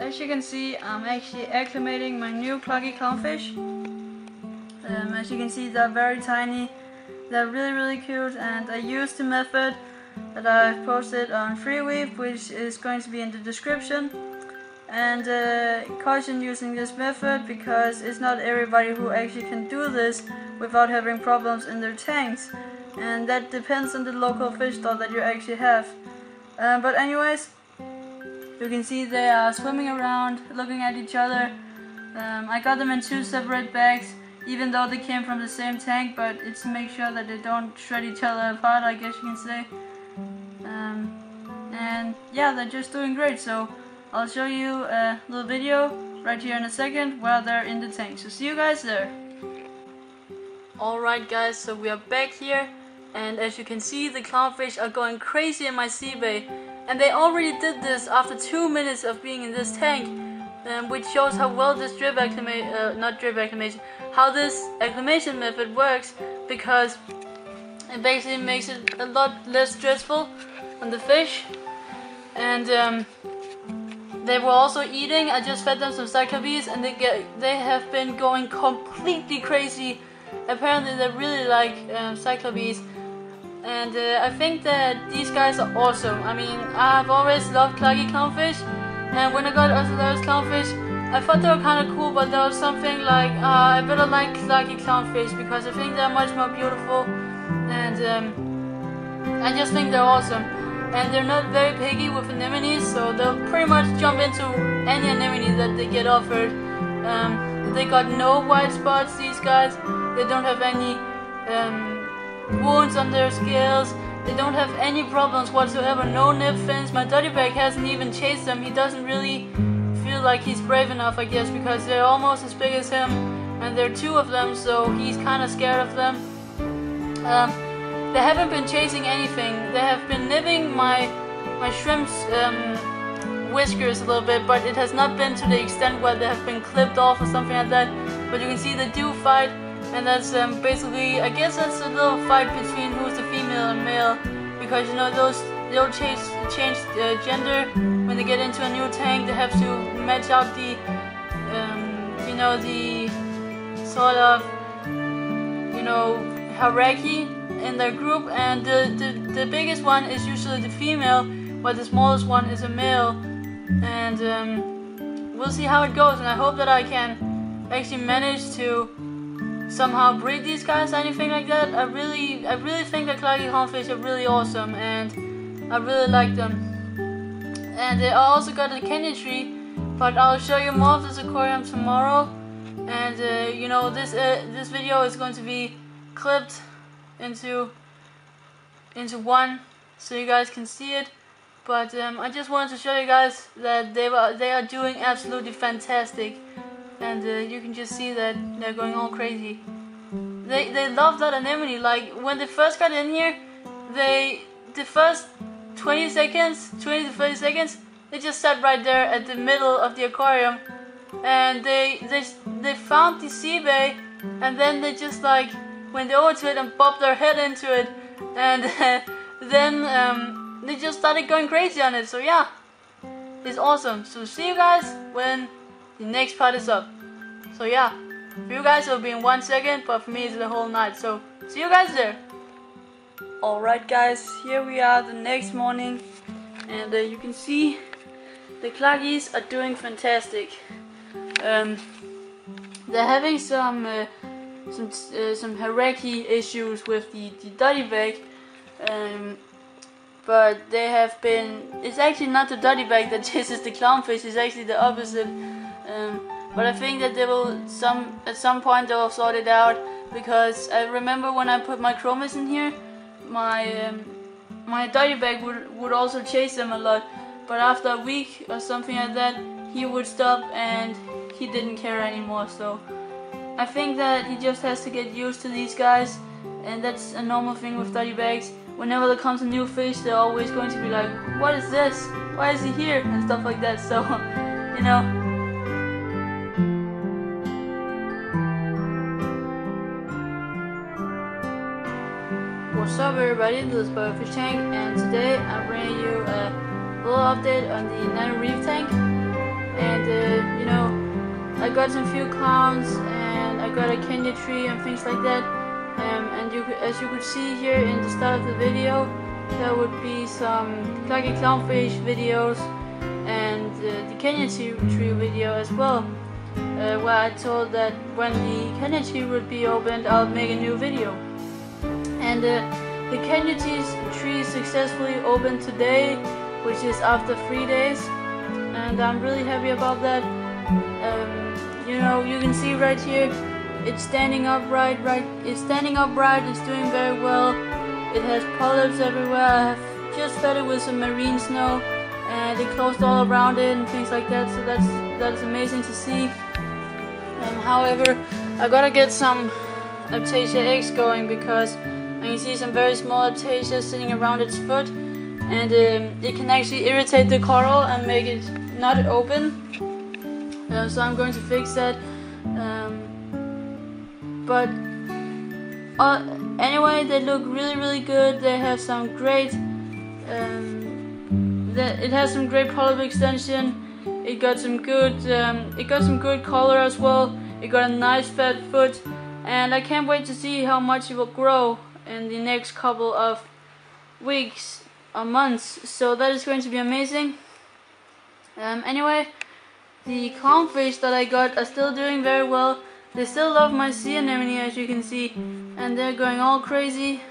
as you can see, I'm actually acclimating my new cloggy clownfish. As you can see, they're very tiny, they're really cute, and I used the method that I've posted on Freeweave, which is going to be in the description. And caution using this method, because it's not everybody who actually can do this without having problems in their tanks, and that depends on the local fish stall that you actually have. But anyways, you can see they are swimming around, looking at each other. I got them in 2 separate bags, even though they came from the same tank, but it's to make sure that they don't shred each other apart, I guess you can say. And yeah, they're just doing great, so I'll show you a little video right here in a second while they're in the tank, so see you guys there. Alright guys, so we are back here, and as you can see, the clownfish are going crazy in my sea bay. And they already did this after 2 minutes of being in this tank, which shows how well this how this acclimation method works, because it basically makes it a lot less stressful on the fish. And they were also eating. I just fed them some cyclopes, and they have been going completely crazy. Apparently they really like cyclopes. And I think that these guys are awesome. I mean, I've always loved cloggy clownfish, and when I got Orthodox clownfish, I thought they were kind of cool, but there was something like, I better like cloggy clownfish, because I think they're much more beautiful, and I just think they're awesome. And they're not very picky with anemones, so they'll pretty much jump into any anemone that they get offered. They got no white spots, these guys. They don't have any wounds on their scales. They don't have any problems whatsoever, no nip fins. My dirty bag hasn't even chased them. He doesn't really feel like he's brave enough, I guess, because they're almost as big as him, and there are 2 of them, so he's kind of scared of them. They haven't been chasing anything. They have been nipping my shrimp's whiskers a little bit, but it has not been to the extent where they have been clipped off or something like that. But you can see they do fight. And that's basically, I guess that's a little fight between who's the female and male, because you know they'll change gender when they get into a new tank. They have to match out the you know, the sort of, you know, hierarchy in their group, and the biggest one is usually the female, while the smallest one is a male. And we'll see how it goes, and I hope that I can actually manage to somehow breed these guys, anything like that. I really think that cloggy clownfish are really awesome, and I really like them. And I also got a candy tree, but I'll show you more of this aquarium tomorrow. And you know, this video is going to be clipped into one, so you guys can see it. But I just wanted to show you guys that they are doing absolutely fantastic. And you can just see that they're going all crazy. They love that anemone. Like, when they first got in here, the first 20 to 30 seconds, they just sat right there at the middle of the aquarium, and they found the sea bay, and then they just like went over to it and bopped their head into it, and then they just started going crazy on it. So yeah, it's awesome. So see you guys when the next part is up. So yeah, for you guys it'll be in 1 second, but for me it's the whole night. So see you guys there. Alright guys, here we are the next morning, and you can see the cloggies are doing fantastic. They're having some hierarchy issues with the dirty bag, but they have been. It's actually not the dirty bag that chases the clownfish. It's actually the opposite. But I think that they will at some point they will sort it out, because I remember when I put my chromis in here, my dirty bag would also chase them a lot. But after a week or something like that, he would stop and he didn't care anymore. So I think that he just has to get used to these guys, and that's a normal thing with dirty bags. Whenever there comes a new fish, they're always going to be like, what is this? Why is he here? And stuff like that. So, you know. What's up everybody, this is Fish Tank, and today I'm bringing you a little update on the Nano Reef tank. And got some few clowns, and I got a Kenya tree and things like that. And as you could see here in the start of the video, there would be some Clacky Clownfish videos and the Kenya tree video as well, where I told that when the Kenya tree would be opened, I'll make a new video. And the Kenya tree successfully opened today, which is after 3 days, and I'm really happy about that. You know, you can see right here, it's standing upright. It's doing very well. It has polyps everywhere. I have just fed it with some marine snow, and it closed all around it and things like that. So that's amazing to see. However, I gotta get some Aiptasia eggs going, because I can see some very small Aiptasia sitting around its foot, and it can actually irritate the coral and make it not open. So I'm going to fix that. But anyway, they look really good. They have some great. It has some great polyp extension. It got some good. It got some good color as well. It got a nice fat foot, and I can't wait to see how much it will grow in the next couple of weeks or months. So that is going to be amazing. Anyway, the clownfish that I got are still doing very well. They still love my sea anemone, as you can see, and they're going all crazy.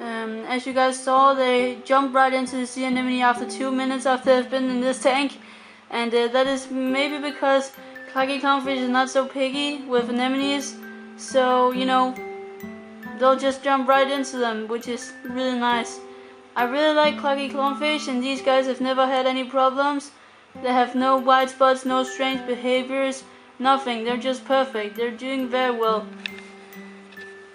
As you guys saw, they jumped right into the sea anemone after 2 minutes after they've been in this tank, and that is maybe because Clacky Clownfish is not so picky with anemones, so you know, they'll just jump right into them, which is really nice. I really like Clacky Clownfish, and these guys have never had any problems. They have no white spots, no strange behaviors, nothing. They're just perfect. They're doing very well.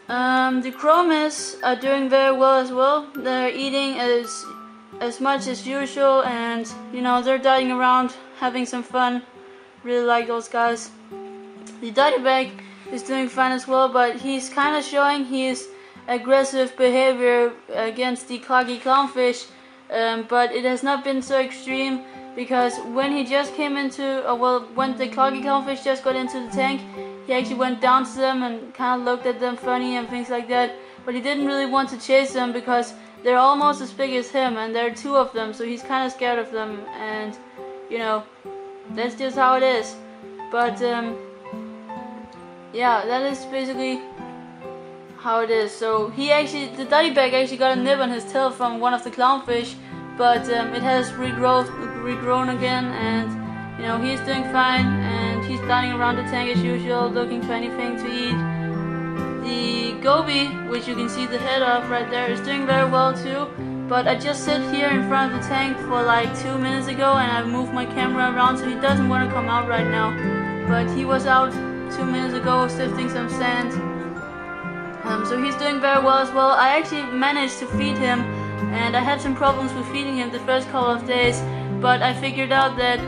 The chromis are doing very well as well. They're eating as much as usual, and you know, they're darting around, having some fun. Really like those guys. The Dottybag is doing fine as well, but he's kind of showing his aggressive behavior against the Clacky Clownfish, but it has not been so extreme, because when he just came into, when the Clacky Clownfish just got into the tank, he actually went down to them and kind of looked at them funny and things like that, but he didn't really want to chase them because they're almost as big as him, and there are 2 of them, so he's kind of scared of them, and you know, that's just how it is. But yeah, that is basically how it is. So the Dottybag actually got a nib on his tail from one of the clownfish, but it has regrown again, and you know, he's doing fine, and he's darting around the tank as usual, looking for anything to eat. The goby, which you can see the head of right there, is doing very well too, but I just sit here in front of the tank for like 2 minutes ago, and I moved my camera around, so he doesn't want to come out right now, but he was out 2 minutes ago sifting some sand. So he's doing very well as well. I actually managed to feed him, and I had some problems with feeding him the first couple of days, but I figured out that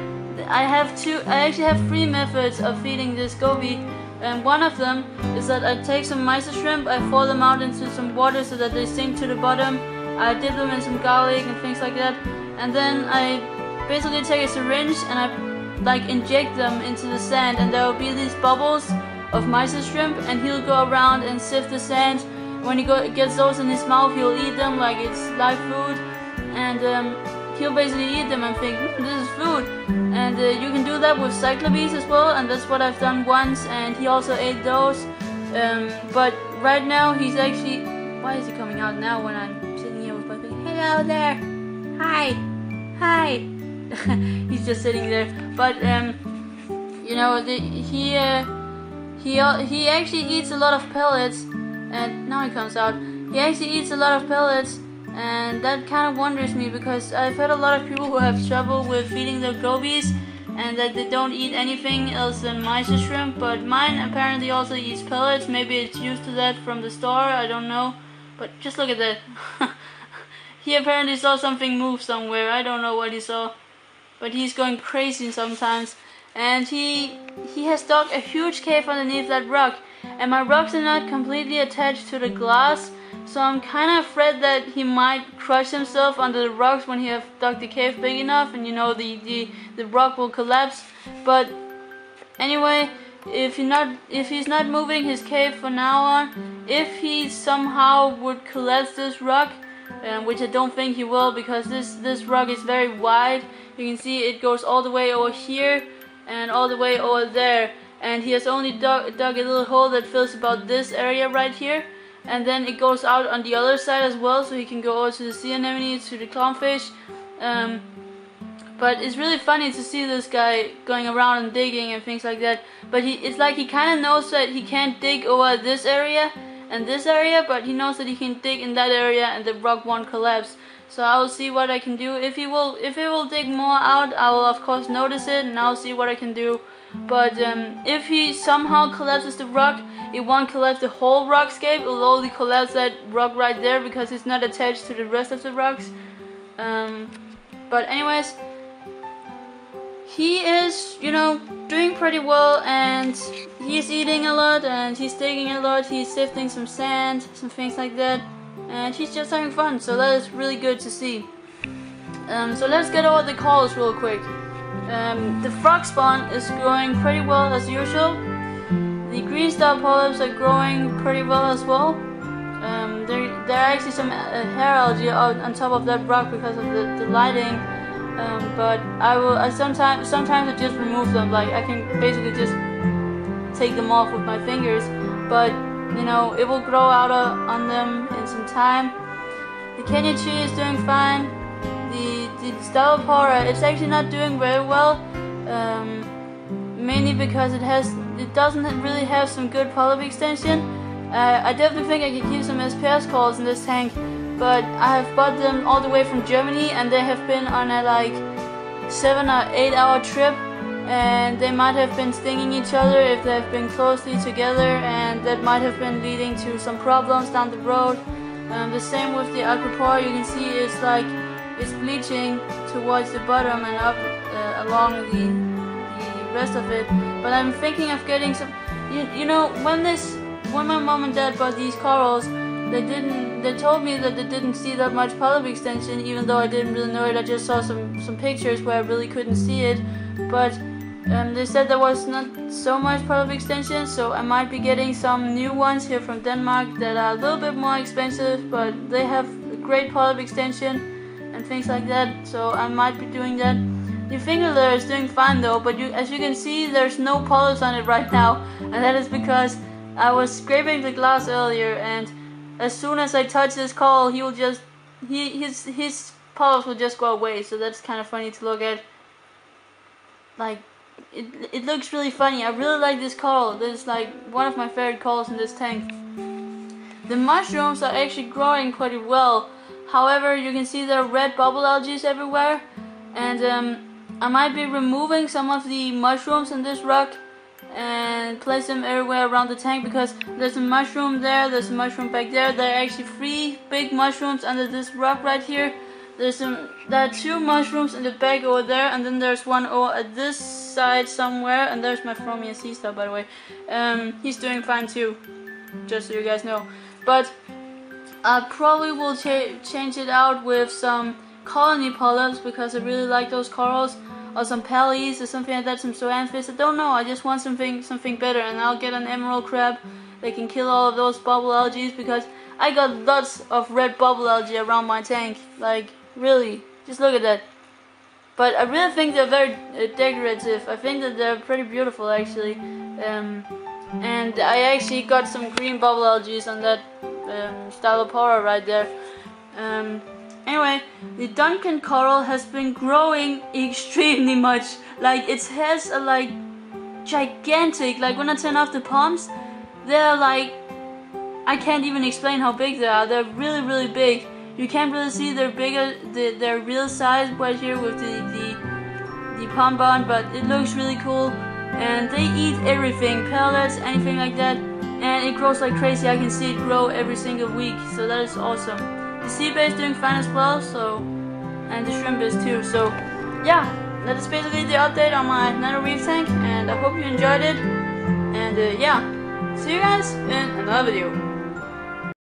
I actually have 3 methods of feeding this goby, and one of them is that I take some miso shrimp, I pour them out into some water so that they sink to the bottom, I dip them in some garlic and things like that, and then I basically take a syringe and I like inject them into the sand, and there will be these bubbles of miso shrimp, and he'll go around and sift the sand. When he gets those in his mouth, he'll eat them like it's live food, and he'll basically eat them and think, this is food. And you can do that with cyclopes as well, and that's what I've done once, and he also ate those. But right now he's actually, why is he coming out now when I'm sitting here with my baby? Hello there, hi. He's just sitting there, but you know, he actually eats a lot of pellets, and now he comes out. He actually eats a lot of pellets, and that kind of wonders me, because I've heard a lot of people who have trouble with feeding their gobies, and that they don't eat anything else than miso shrimp, but mine apparently also eats pellets. Maybe it's used to that from the store, I don't know, but just look at that. He apparently saw something move somewhere, I don't know what he saw, but he's going crazy sometimes. And he has dug a huge cave underneath that rock, and my rocks are not completely attached to the glass, so I'm kind of afraid that he might crush himself under the rocks when he have dug the cave big enough, and you know, the rock will collapse. But anyway, if he's not moving his cave from now on, if he somehow would collapse this rock, which I don't think he will, because this rock is very wide. You can see it goes all the way over here and all the way over there, and he has only dug a little hole that fills about this area right here, and then it goes out on the other side as well, so he can go over to the sea anemone, to the clownfish. But it's really funny to see this guy going around and digging and things like that. But it's like he kind of knows that he can't dig over this area and this area, but he knows that he can dig in that area and the rock won't collapse. So I will see what I can do. If he will dig more out, I will of course notice it, and I'll see what I can do. But if he somehow collapses the rock, it won't collapse the whole rockscape. It will only collapse that rock right there because it's not attached to the rest of the rocks. But anyways, he is, you know, doing pretty well, and he's eating a lot, and he's digging a lot, he's sifting some sand, some things like that, and he's just having fun, so that is really good to see. So let's get over the corals real quick. The frog spawn is growing pretty well as usual. The green star polyps are growing pretty well as well. There are actually some hair algae on top of that rock because of the lighting. But I sometimes I just remove them. Like, I can basically just take them off with my fingers, but you know, it will grow out on them in some time. The Kenya tree is doing fine. The Stylophora, it's actually not doing very well, mainly because it doesn't really have some good polyp extension. I definitely think I could keep some SPS corals in this tank, but I have bought them all the way from Germany, and they have been on a like 7 or 8 hour trip, and they might have been stinging each other if they have been closely together, and that might have been leading to some problems down the road. The same with the Aquapora. You can see it's bleaching towards the bottom and up along the rest of it. But I'm thinking of getting some, you know, when my mom and dad bought these corals, they told me that they didn't see that much polyp extension, even though I didn't really know it. I just saw some pictures where I really couldn't see it, but they said there was not so much polyp extension, so I might be getting some new ones here from Denmark that are a little bit more expensive, but they have great polyp extension and things like that, so I might be doing that. The finger layer is doing fine though, but as you can see, there's no polyps on it right now, and that is because I was scraping the glass earlier, and as soon as I touch this coral, he will just his polyps will just go away. So that's kind of funny to look at. Like, it looks really funny. I really like this coral. This is like one of my favorite corals in this tank. The mushrooms are actually growing pretty well. However, you can see there are red bubble algae everywhere, and I might be removing some of the mushrooms in this rock and place them everywhere around the tank, because there's a mushroom there, there's a mushroom back there. There are actually 3 big mushrooms under this rock right here. There are 2 mushrooms in the back over there, and then there's one over at this side somewhere, and there's my Phormia sea star, by the way. He's doing fine too, just so you guys know. But I probably will change it out with some colony polyps, because I really like those corals, or some pallies or something like that, some zoanthus. I don't know, I just want something better, and I'll get an emerald crab that can kill all of those bubble algae, because I got lots of red bubble algae around my tank. Like, really, just look at that. But I really think they're very decorative. I think that they're pretty beautiful actually. And I actually got some green bubble algae on that Stylophora right there. Anyway, the Duncan coral has been growing extremely much. Like, it has a like gigantic, like when I turn off the palms, they're like, I can't even explain how big they are. They're really, really big. You can't really see their their real size right here with the palm bond, but it looks really cool. And they eat everything, pellets, anything like that, and it grows like crazy. I can see it grow every single week, so that is awesome. The sea bass is doing fine as well, so, and the shrimp is too. So yeah, that is basically the update on my Nano Reef tank, and I hope you enjoyed it. And yeah, see you guys in another video.